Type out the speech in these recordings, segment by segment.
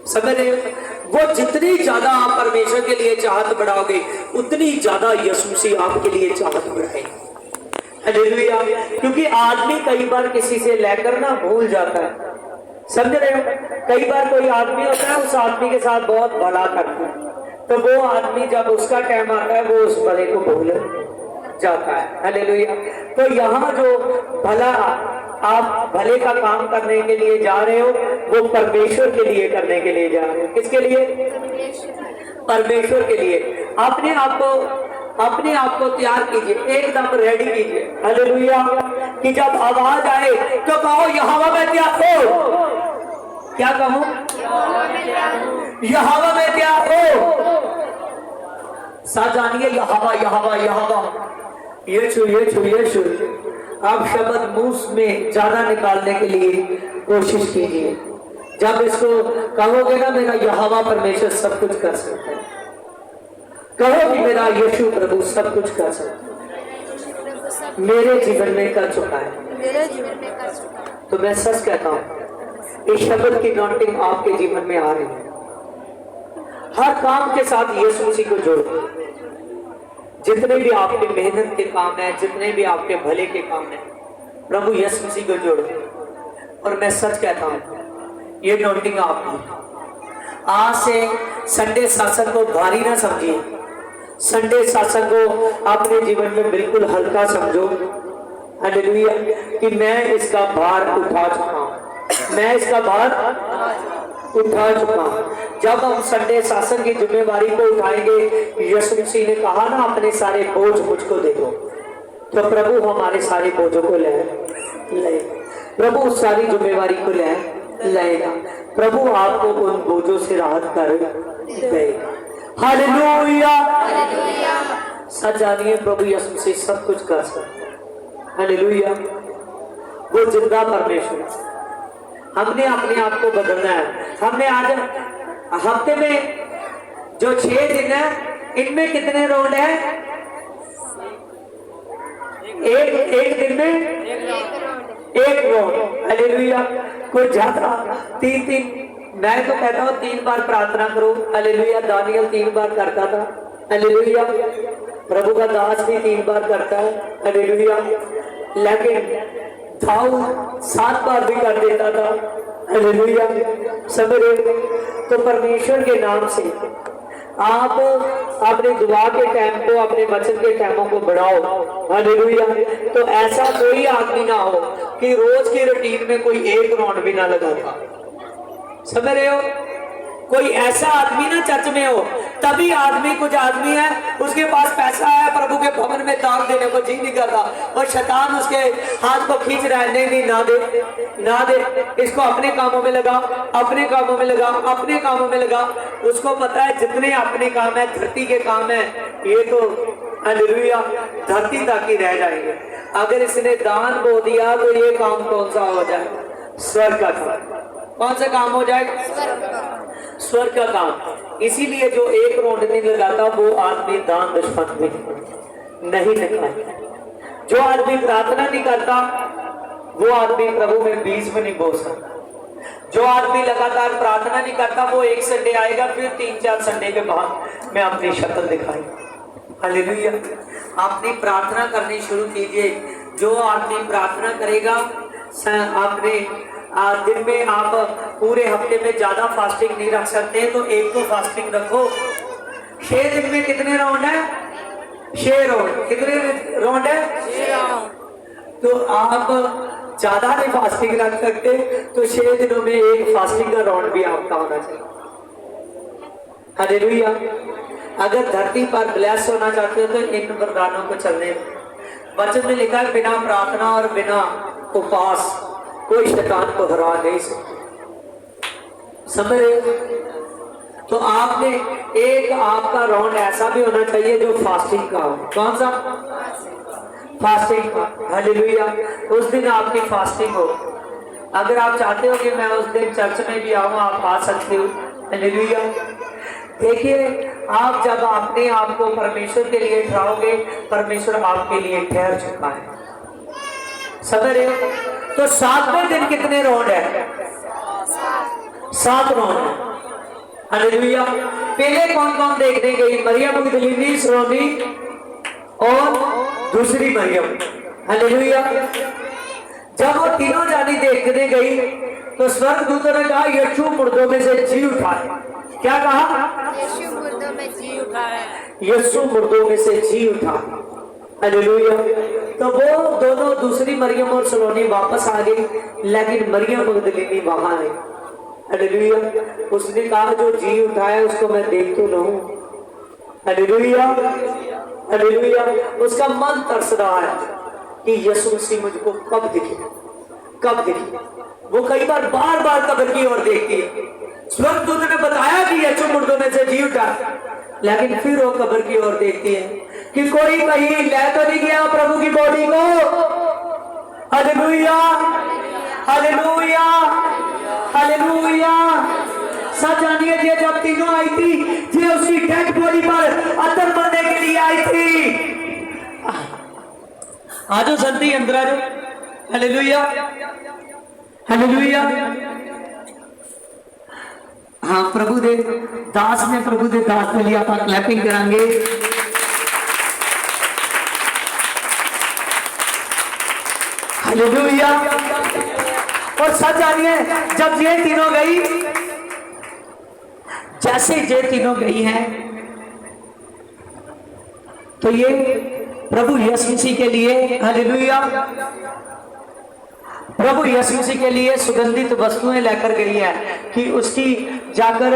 समझ रहे हो? वो जितनी ज्यादा आप परमेश्वर के लिए चाहत बढ़ाओगे उतनी ज्यादा यीशु मसीह आपके लिए चाहत बढ़ाएगा। हालेलुया। क्योंकि आदमी कई बार किसी से लेकर ना भूल जाता है, समझ रहे हो? कई बार कोई आदमी होता है, उस आदमी के साथ बहुत भला करता है, तो वो आदमी जब उसका टाइम आता है वो उस भले को भूल जाता है। हालेलुया। तो यहाँ जो भला आप भले का काम करने के लिए जा रहे हो वो परमेश्वर के लिए करने के लिए जा रहे हो। किसके लिए? परमेश्वर के लिए। अपने आप को तैयार कीजिए, एकदम रेडी कीजिए। हालेलुया। कि जब आवाज आए तो कहो यहोवा मैं तैयार हूं। क्या कहूं? यहोवा मैं तैयार हूं। साथ जानिए यहोवा यहोवा यहोवा, यीशु यीशु यीशु। आप शब्द मुंह में ज्यादा निकालने के लिए कोशिश कीजिए। जब इसको कहोगे ना मेरा यहोवा परमेश्वर सब कुछ कर सकता है, कहो कि मेरा यीशु प्रभु सब कुछ कर सकता है, मेरे जीवन में कर चुका है। तो मैं सच कहता हूं इस शब्द की नोटिंग आपके जीवन में आ रही है। हर काम के साथ यीशु मसीह को जोड़ो। जितने भी आपके मेहनत के काम है, जितने भी आपके भले के काम है, प्रभु यीशु मसीह को जोड़ो। और मैं सच कहता हूं ये नोटिंग आपकी। आज से संडे शासन को भारी ना समझिए, संडे शासन को अपने जीवन में बिल्कुल हल्का समझो। हालेलुया। कि मैं इसका भार उठा चुका हूं, मैं इसका भार उठा चुका हूं। जब हम संडे शासन की जिम्मेवारी को उठाएंगे, यीशु मसीह ने कहा ना अपने सारे बोझ मुझको दे दो, तो प्रभु हमारे सारे बोझों को ले प्रभु उस सारी जिम्मेवारी को लेगा। प्रभु आपको उन बोझों से राहत कर देगा। हालेलुया। सच जानिए प्रभु यीशु मसीह सब कुछ कर सकता है। हालेलुया। वो जिंदा परमेश्वर है। हमने अपने आप को बदलना है। हमने आज हफ्ते में जो 6 दिन है इनमें कितने रोड है? एक दिन में एक रोड। हालेलुया। कुछ ज्यादा 3 मैं तो कहता हूँ 3 बार प्रार्थना करो। हालेलुया। दानियल 3 बार करता था। हालेलुया। प्रभु का दास भी 3 बार करता है। हालेलुया। लेकिन दाऊद 7 बार भी कर देता था। हालेलुया। समझे? तो परमेश्वर के नाम से आप अपने दुआ के टाइम को, अपने वचन के टाइमों को बढ़ाओ। हालेलुया। तो ऐसा कोई आदमी ना हो कि रोज की रूटीन में कोई एक राउंड भी ना लगाता। समझ रहे हो? कोई ऐसा आदमी ना चर्च में हो, तभी आदमी, कुछ आदमी है उसके पास पैसा है, प्रभु के भवन में दान देने को जी नहीं करता, और शैतान उसके हाथ को खींच रहा है, नहीं ना दे ना दे, इसको अपने कामों में लगा, अपने कामों में लगा, अपने कामों में लगा। उसको पता है जितने अपने काम है, धरती के काम है, ये तो हालेलुया धरती तक ही रह जाएंगे। अगर इसने दान बो दिया तो ये काम कौन सा हो जाए? स्वर्ग का काम। कौन सा काम हो जाएगा? स्वर्ग का काम। इसीलिए जो एक रोड नहीं लगाता वो आदमी दान दशमत में नहीं लगाता। जो आदमी प्रार्थना नहीं करता वो आदमी प्रभु में बीज में नहीं बो सकता। जो आदमी लगातार प्रार्थना नहीं करता वो एक संडे आएगा, फिर 3-4 संडे के बाद मैं अपनी शक्ल दिखाई। हालेलुया। अपनी प्रार्थना करनी शुरू कीजिए। जो आदमी प्रार्थना करेगा, आपने दिन में आप पूरे हफ्ते में ज्यादा फास्टिंग नहीं रख सकते तो एक तो फास्टिंग रखो। 6 दिन में कितने राउंड है? 6 राउंड। कितने राउंड है? 6 राउंड। तो आप ज्यादा नहीं फास्टिंग रख सकते तो 6 दिनों में एक फास्टिंग का राउंड भी आपका होना चाहिए। हालेलुया। अगर धरती पर ब्लेस होना चाहते हो तो इन वरदानों को चलने। वचन में लिखा है बिना प्रार्थना और बिना उपवास कोई शैतान को हरा नहीं सकता। समझ रहे हो? तो आपने एक आपका राउंड ऐसा भी होना चाहिए जो फास्टिंग का हो। कौन सा? फास्टिंग का। हालेलुया। उस दिन आपकी फास्टिंग हो। अगर आप चाहते हो कि मैं उस दिन चर्च में भी आऊँ, आप आ सकते हो। हालेलुया। देखिए, आप जब अपने आप को परमेश्वर के लिए ठहराओगे, परमेश्वर आपके लिए ठहर चुका है। समझ रहे हो? तो 7वें दिन कितने राउंड है? 7 राउंड है। हालेलुया। पहले कौन कौन देखने गई? मरियम मगदलीनी, सलोनी और दूसरी मरियम। हालेलुया। जब वो तीनों जानी देखने गई तो स्वर्गदूतों ने कहा यीशु मुर्दों में से जी उठा है। क्या कहा? यीशु मुर्दों में जी उठा है। यीशु मुर्दों में से जी उठा। हालेलुया। तो वो दोनों, दूसरी मरियम और सलोनी वापस आ गई, लेकिन मरियम मगदलीनी वहां है। हालेलुया। उसने कहा जो जी उठा है उसको मैं देख तो लूं। Hallelujah, hallelujah. उसका मन तरस रहा है कि यीशु मसीह मुझको कब दिखे, कब दिखे। वो कई बार बार बार कब्र की ओर देखती है। स्वर्गदूत ने बताया कि यीशु मुर्दों में से जी उठा, लेकिन फिर वो कब्र की ओर देखती है कि कोई कहीं ले तो नहीं गया प्रभु की बॉडी को। Hallelujah, hallelujah, hallelujah. सच जानिए ये जब तीनों आई थी, ये उसकी डेड बॉडी पर अतर बनने के लिए आई थी। आजो संती अंदर आजो। Hallelujah, hallelujah. हाँ, प्रभु दे दास ने, प्रभु दे दास के लिए आप क्लैपिंग करांगे। हालेलुया। और सच जानिए जब ये तीनों गई, जैसे ये तीनों गई हैं तो ये प्रभु यीशु मसीह के लिए, हालेलुया, प्रभु यीशु मसीह के लिए सुगंधित वस्तुएं लेकर गई है कि उसकी जाकर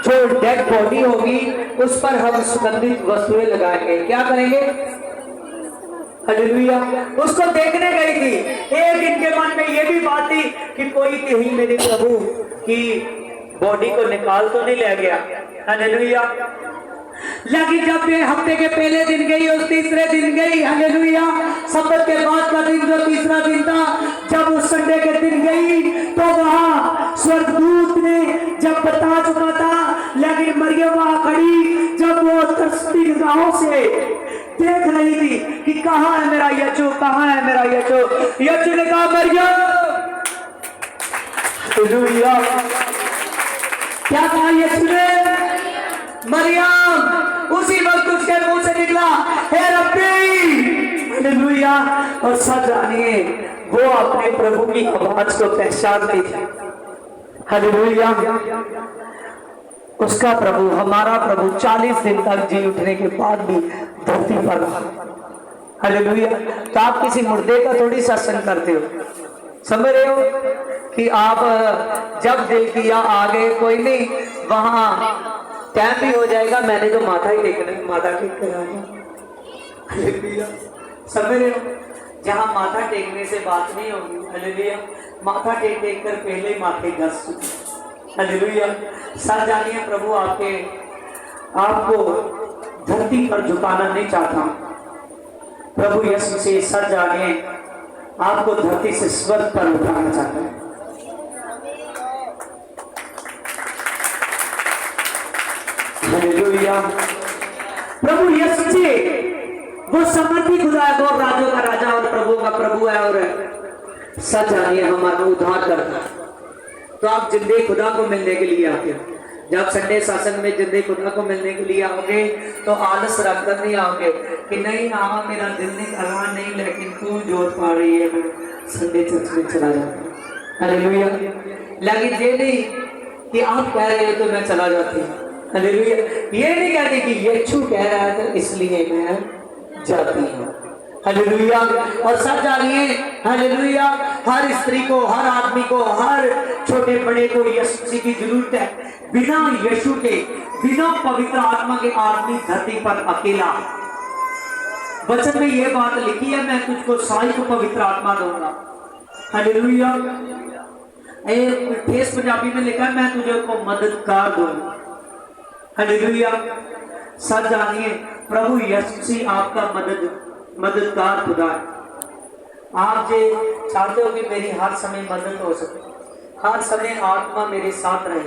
जो डेड बॉडी होगी उस पर हम सुगंधित वस्तुएं लगाएंगे। क्या करेंगे? हालेलुया। उसको देखने गई थी। एक इनके मन में ये भी बात थी कि कोई कहीं मेरे प्रभु की बॉडी को निकाल तो नहीं ले गया। हालेलुया। लेकिन जब ये हफ्ते के पहले दिन गई और तीसरे दिन गई, हालेलुया, सब्बत के बाद का दिन जो तीसरा दिन था, जब उस संडे के दिन गई तो वहां स्वर्गदूत ने जब बता चुका था, लेकिन मरियम वहां खड़ी जब वो तरसती निगाहों से देख रही थी कि कहाँ है मेरा यीशु, कहाँ है मेरा यीशु। यीशु ने कहा मरियम। हालेलुया। क्या कहा यीशु ने? मरियम। उसी वक्त उसके मुंह से निकला हे रब्बी। हालेलुया। और सच जानिए वो अपने प्रभु की आवाज को पहचानती थी। हालेलुया। उसका प्रभु, हमारा प्रभु 40 दिन तक जी उठने के बाद भी धरती पर रहा। हालेलुया। तो आप किसी मुर्दे का थोड़ी सत्संग करते हो, समझ रहे हो कि आप जब दिल किया आ गए, कोई नहीं, वहां टाइम भी हो जाएगा, मैंने तो माथा ही टेकना, माथा टेक कर आ गया। हालेलुया। समझ रहे हो? जहां माथा टेकने से बात नहीं होगी। हालेलुया। माथा टेक टेक कर पहले माथे घस चुके। हालेलुया। सर जानिए प्रभु आपको धरती पर झुकाना नहीं चाहता। प्रभु यीशु से सर जानिए आपको धरती से स्वर्ग पर उठाना चाहता है। हालेलुया। प्रभु यीशु जी वो समर्थी खुदा है, वो राजों का राजा और प्रभु का प्रभु है, और सच जानिए हमारा उद्धार करता है। तो आप जिंदे खुदा को मिलने के लिए आते हो। जब संडे शासन में जिंदे खुदा को मिलने के लिए आओगे तो आलस रखकर नहीं आओगे कि नहीं हाँ मेरा दिल नहीं कर रहा, नहीं, लेकिन तू जोर पा रही है, मैं संडे चर्च में चला जाता। हालेलुया। लेकिन ये नहीं कि आप कह रहे हो तो मैं चला जाती हूँ। हालेलुया। ये नहीं कहते कि यीशु कह रहा है तो इसलिए मैं जाती हूँ। हालेलुया। और सब जानिए हालेलुया, हर स्त्री को, हर आदमी को, हर छोटे बड़े को यीशु मसीह की जरूरत है। बिना यीशु के, बिना पवित्र आत्मा के आदमी धरती पर अकेला। वचन में यह बात लिखी है, मैं तुझको साई को पवित्र आत्मा दूंगा। हालेलुया। ठेस पंजाबी में लिखा है, मैं तुझे को मददगार दूंगा। हालेलुया। सच जानिए प्रभु यीशु मसीह आपका मददगार खुदा है। आप जे चाहते हो कि मेरी हर समय मदद हो सके, हर समय आत्मा मेरे साथ रहे,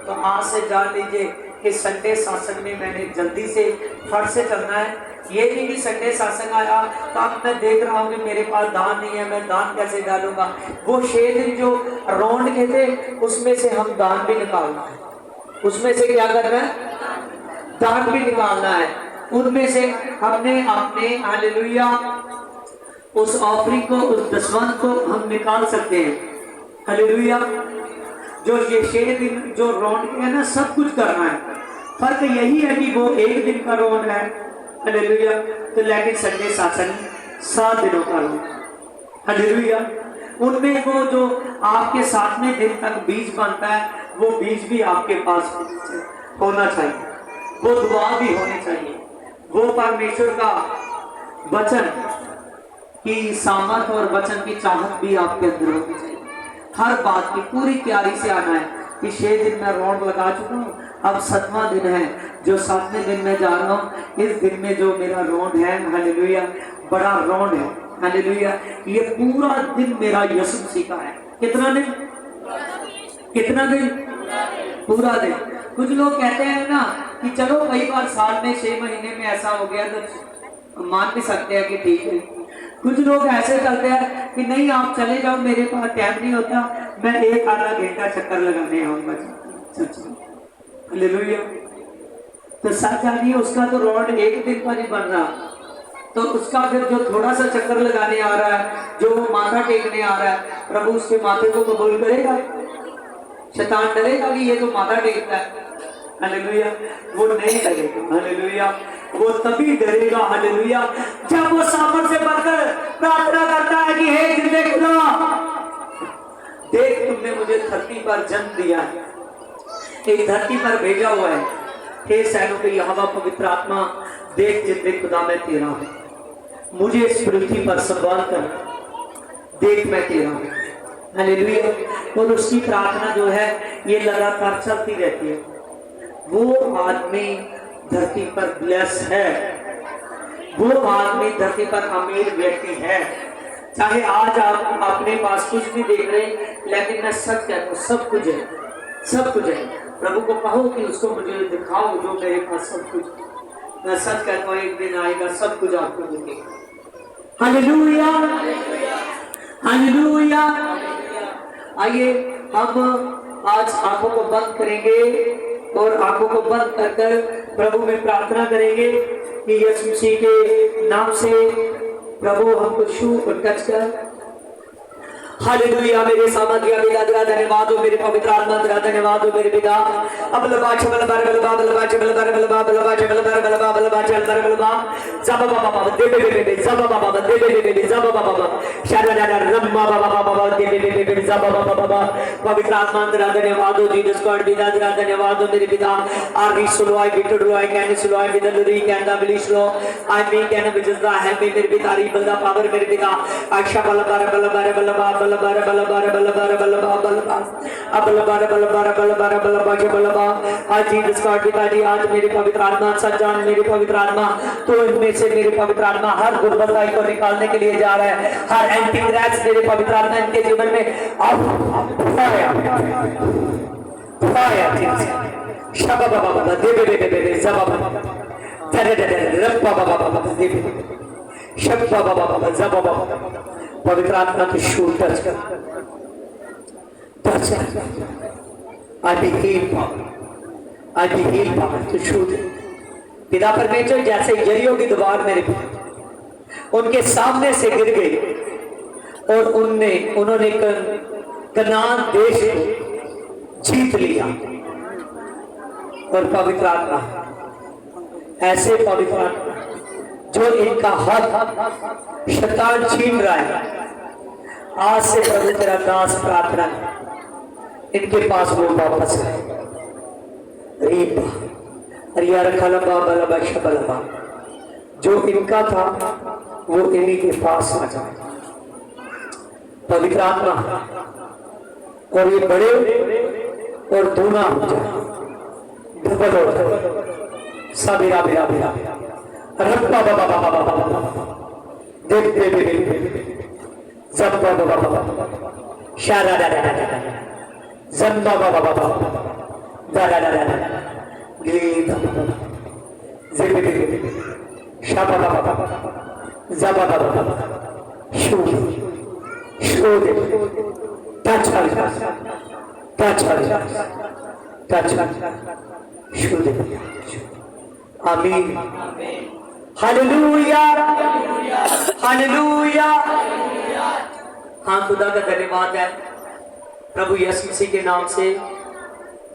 तो आज से जान लीजिए कि संडे शासन में मैंने जल्दी से फट से चलना है। ये नहीं कि संडे शासन आया तो अब मैं देख रहा हूँ कि मेरे पास दान नहीं है, मैं दान कैसे डालूंगा। वो 6 दिन जो रौंड के थे उसमें से हम दान भी निकालना है। उसमें से क्या करना है? दान भी निकालना है। उनमें से हमने अपने हालेलुया उस ऑफरिंग को, उस दसवंत को हम निकाल सकते हैं। हालेलुया। जो ये 6 दिन जो राउंड है ना, सब कुछ करना है। फर्क यही है कि वो 1 दिन का राउंड है, हालेलुया, तो लेकिन संडे शासन 7 दिनों का राउंड, हालेलुया। उनमें वो जो आपके 7वें दिन तक बीज बनता है, वो बीज भी आपके पास होना चाहिए, वो दुआ भी होनी चाहिए, वो परमेश्वर का वचन की सामर्थ और वचन की चाहत भी आपके अंदर होनी चाहिए। हर बात की पूरी तैयारी से आना है कि 6 दिन मैं राउंड लगा चुका हूँ, अब 7वां दिन है, जो 7वें दिन में जा रहा हूँ। इस दिन में जो मेरा राउंड है, हालेलुया, बड़ा राउंड है, हालेलुया, ये पूरा दिन मेरा यीशु मसीह का है। कितना दिन? कितना दिन? पूरा दिन। कुछ लोग कहते हैं ना कि चलो कई बार साल में 6 महीने में ऐसा हो गया तो मान भी सकते हैं कि ठीक है। कुछ लोग ऐसे करते हैं कि नहीं आप चले जाओ, मेरे पास टाइम नहीं होता, मैं 1 आधा घंटा चक्कर लगाने आऊंगा। हालेलुया। तो सच जानिए उसका तो राउंड 1 दिन का नहीं बन रहा, तो उसका फिर जो थोड़ा सा चक्कर लगाने आ रहा है, जो वो माथा टेकने आ रहा है, प्रभु उसके माथे को कबूल करेगा? शैतान डरेगा कि ये तो माथा टेकता है? हालेलुया। वो नहीं डरेगा, हालेलुया। वो तभी डरेगा, हालेलुया, जब वो सामर्थ से बढ़कर प्रार्थना करता है कि हे जिंदे खुदा, देख तुमने मुझे धरती पर जन्म दिया है, एक धरती पर भेजा हुआ है। हे सैनों के यहोवा पवित्र आत्मा, देख जिंदे खुदा मैं तेरा हूं, मुझे इस पृथ्वी पर संभाल कर देख मैं तेरा हूं, हालेलुया। और उसकी प्रार्थना जो है ये लगातार चलती रहती है। वो आदमी धरती पर ब्लेस है, वो आदमी धरती पर अमीर व्यक्ति है। चाहे आज आप अपने पास कुछ भी देख रहे, लेकिन मैं सच कहता हूं सब कुछ है, सब कुछ है। प्रभु को कहो कि उसको मुझे दिखाओ जो मेरे पास सब कुछ। मैं सच कहता हूं एक दिन आएगा सब कुछ आपको मिलेगा। Hallelujah, hallelujah. आइए हम आज आंखों को बंद करेंगे और आंखों को बंद कर कर प्रभु में प्रार्थना करेंगे कि यीशु मसीह के नाम से प्रभु हमको छू और टच कर। हालेलुया। मेरे सामर्थ्य पिता तेरा धन्यवाद हो, मेरे पवित्र आत्मा तेरा धन्यवाद हो, मेरे पिता। अब लबा चबल बार बलबा बलबा चबल बार बलबा बलबा चबल बार बलबा बलबा चबल बार बलबा जब बाबा बाबा दे बे बे जब बाबा बाबा दे बे बे जब बाबा बाबा शादा दादा रम्मा बाबा बाबा दे बे बे जब बाबा बाबा। पवित्र आत्मा तेरा धन्यवाद हो, जीसस गॉड पिता तेरा धन्यवाद हो, मेरे पिता। आर सुलो आई बिटू आई कैन सुलो आई विद द री कैन द बिली स्लो आई मी कैन विच इज द हेल्प मेरे पिता री बल द पावर मेरे पिता। आशा बल बार बल बार बलबा बल बार बल बार बल बार बलबा बलबा अब बल बार बल बार बल बार बलबा के बलबा। आज जीसस गॉड पिता जी, आज मेरे पवित्र आत्मा सच्चा मेरे पवित्र आत्मा तो इनमें से मेरे पवित्र आत्मा हर गुर्बताई को निकालने के लिए जा रहा है। हर एंटी क्रैक्स मेरे पवित्र आत्मा इनके जीवन में शबा बाबा बाबा दे बे बे बे जबा बाबा दे दे दे रब्बा बाबा बाबा दे बे शबा बाबा बाबा जबा बाबा। पवित्र आत्मा के शूल टच कर, टच कर। आज हील पावर, आज हील पावर तो शूल। पिता परमेश्वर जैसे यरीहो की दीवार मेरे उनके सामने से गिर गई और उन्होंने कनान देश को जीत लिया। और पवित्र आत्मा ऐसे पवित्र आत्मा जो इनका हक शैतान छीन रहा है, आज से प्रभु तेरा दास प्रार्थना इनके पास वो वापस है। जो इनका था वो इन्हीं के पास आ जाए। पवित्र आत्मा और ये बड़े और दूना हो जाए, डबल हो जाए। सबीरा बिरा बिरा रब्बा बाबा बाबा बाबा देख दे दे दे जब्बा बाबा बाबा शारा दा दा दा जब्बा बाबा बाबा दा दा दा दा गिली ज़िबे दे शाबा बाबा जब्बा बाबा शू शू दे टच कर टच छू दे। आमीन, हालेलुया, हालेलुया। हाँ, खुदा का धन्यवाद है प्रभु यीशु मसीह के नाम से।